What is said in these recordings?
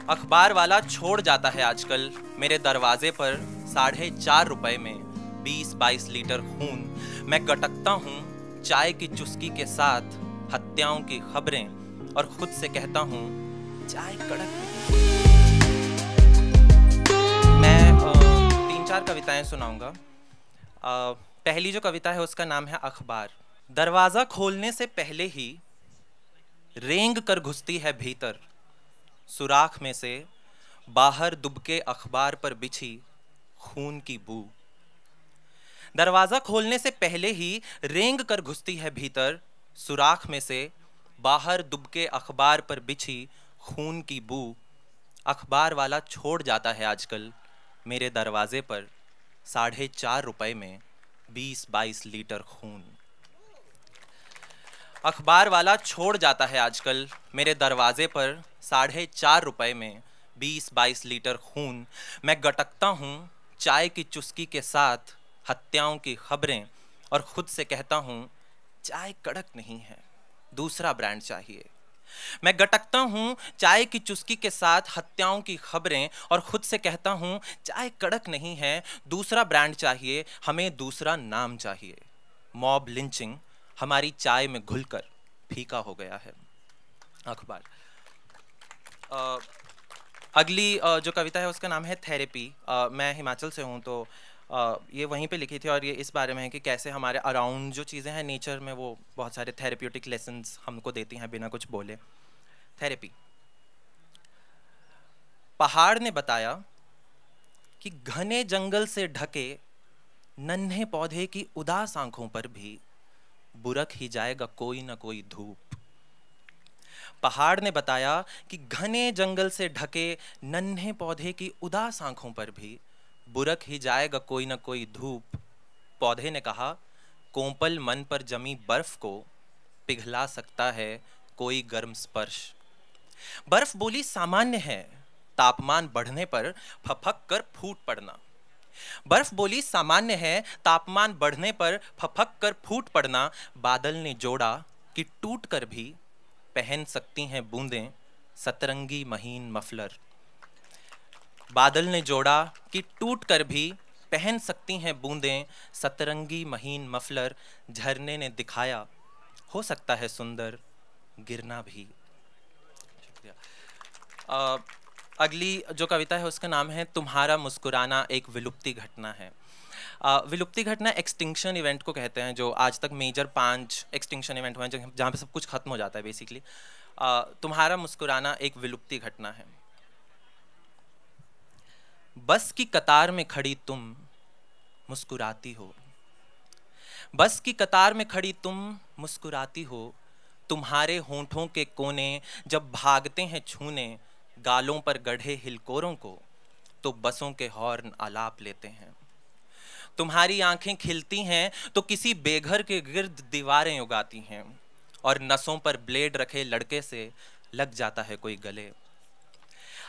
अखबार वाला छोड़ जाता है आजकल मेरे दरवाजे पर 4.5 रुपए में 20-22 लीटर खून। मैं गटकता हूँ चाय की चुस्की के साथ हत्याओं की खबरें और खुद से कहता हूँ चाय कड़क नहीं। मैं 3-4 कविताएं सुनाऊंगा। पहली जो कविता है उसका नाम है अखबार। दरवाजा खोलने से पहले ही रेंग कर घुसती है भीतर, सुराख में से बाहर दुबके अखबार पर बिछी खून की बू। दरवाजा खोलने से पहले ही रेंग कर घुसती है भीतर, सुराख में से बाहर दुबके अखबार पर बिछी खून की बू। अखबार वाला छोड़ जाता है आजकल मेरे दरवाजे पर 4.5 रुपए में 20-22 लीटर खून। अखबार वाला छोड़ जाता है आजकल मेरे दरवाजे पर 4.5 रुपए में 20-22 लीटर खून। मैं गटकता हूँ चाय की चुस्की के साथ हत्याओं की खबरें और खुद से कहता हूँ चाय कड़क नहीं है, दूसरा ब्रांड चाहिए। मैं गटकता हूँ चाय की चुस्की के साथ हत्याओं की खबरें और खुद से कहता हूँ चाय कड़क नहीं है, दूसरा ब्रांड चाहिए, हमें दूसरा नाम चाहिए। मॉब लिंचिंग हमारी चाय में घुलकर फीका हो गया है। अखबार। अगली जो कविता है उसका नाम है थेरेपी। मैं हिमाचल से हूँ तो ये वहीं पे लिखी थी और ये इस बारे में है कि कैसे हमारे अराउंड जो चीज़ें हैं नेचर में वो बहुत सारे थेरेप्यूटिक लेसन्स हमको देती हैं बिना कुछ बोले। थेरेपी। पहाड़ ने बताया कि घने जंगल से ढके नन्हे पौधे की उदास आंखों पर भी बुरक ही जाएगा कोई ना कोई धूप। पहाड़ ने बताया कि घने जंगल से ढके नन्हे पौधे की उदास आंखों पर भी बुरक ही जाएगा कोई ना कोई धूप। पौधे ने कहा कोंपल मन पर जमी बर्फ को पिघला सकता है कोई गर्म स्पर्श। बर्फ बोली सामान्य है तापमान बढ़ने पर फफक कर फूट पड़ना। बर्फ बोली सामान्य है तापमान बढ़ने पर फफक कर फूट पड़ना। बादल ने जोड़ा कि टूट कर भी पहन सकती हैं बूंदें सतरंगी महीन मफलर। बादल ने जोड़ा कि टूट कर भी पहन सकती हैं बूंदें सतरंगी महीन मफलर। झरने ने दिखाया हो सकता है सुंदर गिरना भी। शुक्रिया। अगली जो कविता है उसका नाम है तुम्हारा मुस्कुराना एक विलुप्ति घटना है। विलुप्ति घटना एक्सटिंक्शन इवेंट को कहते हैं, जो आज तक मेजर 5 एक्सटिंक्शन इवेंट हुए हैं जहाँ पे सब कुछ खत्म हो जाता है बेसिकली। तुम्हारा मुस्कुराना एक विलुप्ति घटना है। बस की कतार में खड़ी तुम मुस्कुराती हो, बस की कतार में खड़ी तुम मुस्कुराती हो। तुम्हारे होंठों के कोने जब भागते हैं छूने गालों पर गढ़े हिलकोरों को, तो बसों के हॉर्न आलाप लेते हैं। तुम्हारी आंखें खिलती हैं तो किसी बेघर के गिर्द दीवारें उगाती हैं और नसों पर ब्लेड रखे लड़के से लग जाता है कोई गले।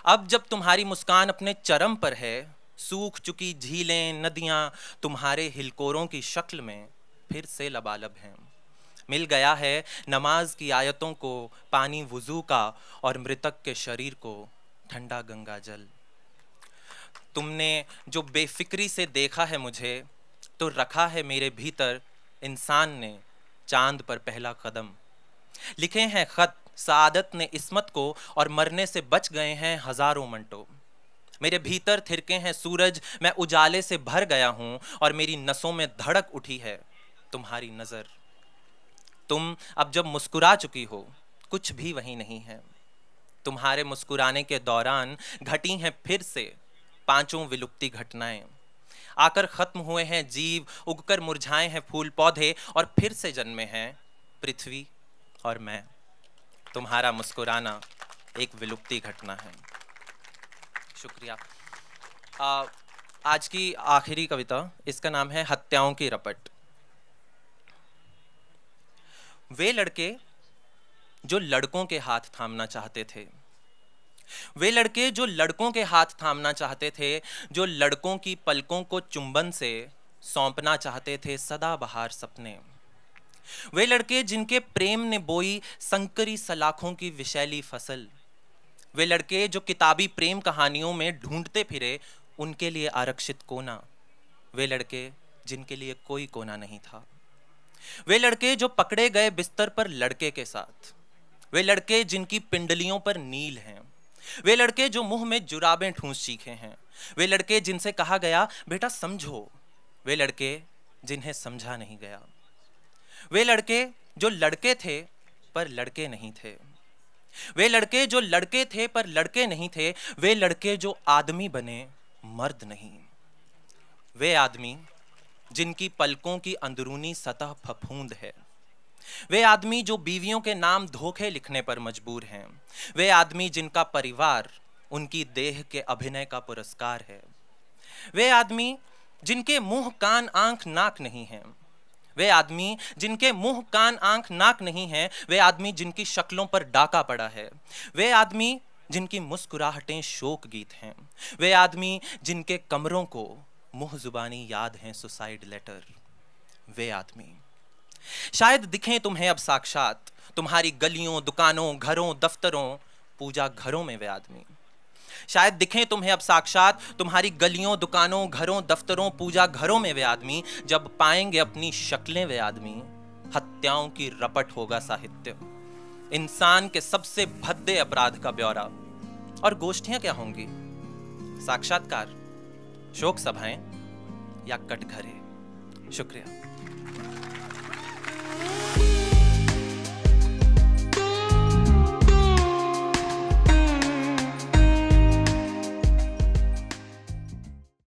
अब जब तुम्हारी मुस्कान अपने चरम पर है, सूख चुकी झीलें नदियां तुम्हारे हिलकोरों की शक्ल में फिर से लबालब हैं। मिल गया है नमाज की आयतों को पानी वुजू का और मृतक के शरीर को ठंडा गंगा जल। तुमने जो बेफिक्री से देखा है मुझे, तो रखा है मेरे भीतर इंसान ने चांद पर पहला कदम। लिखे हैं खत सादत ने इस्मत को और मरने से बच गए हैं हजारों मंटो। मेरे भीतर थिरके हैं सूरज, मैं उजाले से भर गया हूं और मेरी नसों में धड़क उठी है तुम्हारी नजर। तुम अब जब मुस्कुरा चुकी हो कुछ भी वही नहीं है। तुम्हारे मुस्कुराने के दौरान घटी हैं फिर से 5 विलुप्ति घटनाएं। आकर खत्म हुए हैं जीव, उगकर मुरझाए हैं फूल पौधे और फिर से जन्मे हैं पृथ्वी और मैं। तुम्हारा मुस्कुराना एक विलुप्ति घटना है। शुक्रिया। आज की आखिरी कविता, इसका नाम है हत्याओं की रपट। वे लड़के जो लड़कों के हाथ थामना चाहते थे, वे लड़के जो लड़कों के हाथ थामना चाहते थे, जो लड़कों की पलकों को चुंबन से सौंपना चाहते थे सदाबहार सपने। वे लड़के जिनके प्रेम ने बोई संकरी सलाखों की विशैली फसल, वे लड़के जो किताबी प्रेम कहानियों में ढूंढते फिरे उनके लिए आरक्षित कोना, वे लड़के जिनके लिए कोई कोना नहीं था। वे लड़के जो पकड़े गए बिस्तर पर लड़के के साथ, वे लड़के जिनकी पिंडलियों पर नील हैं, वे लड़के जो मुंह में जुराबें ठूंस चीखे हैं, वे लड़के जिनसे कहा गया बेटा समझो, वे लड़के जिन्हें समझा नहीं गया, वे लड़के जो लड़के थे पर लड़के नहीं थे, वे लड़के जो लड़के थे पर लड़के नहीं थे, वे लड़के जो आदमी बने मर्द नहीं, वे आदमी जिनकी पलकों की अंदरूनी सतह फफूंद है, वे आदमी जो बीवियों के नाम धोखे लिखने पर मजबूर हैं, वे आदमी जिनका परिवार उनकी देह के अभिनय का पुरस्कार है, वे आदमी जिनके मुंह कान आंख नाक नहीं हैं, वे आदमी जिनके मुंह कान आंख नाक नहीं हैं, वे आदमी जिनकी शक्लों पर डाका पड़ा है, वे आदमी जिनकी मुस्कुराहटें शोक गीत हैं, वे आदमी जिनके कमरों को मुंह जुबानी याद हैं सुसाइड लेटर, वे आदमी शायद दिखें तुम्हें अब साक्षात तुम्हारी गलियों, दुकानों, घरों, दफ्तरों, पूजा घरों में वे आदमी, शायद दिखें तुम्हें अब साक्षात तुम्हारी गलियों, दुकानों, घरों, दफ्तरों, पूजा घरों में वे आदमी, जब पाएंगे अपनी शक्लें वे आदमी, हत्याओं की रपट होगा साहित्य, इंसान के सबसे भद्दे अपराध का ब्यौरा, और गोष्ठियां क्या होंगी, साक्षात्कार, शोक सभाएं या कटघरे। शुक्रिया।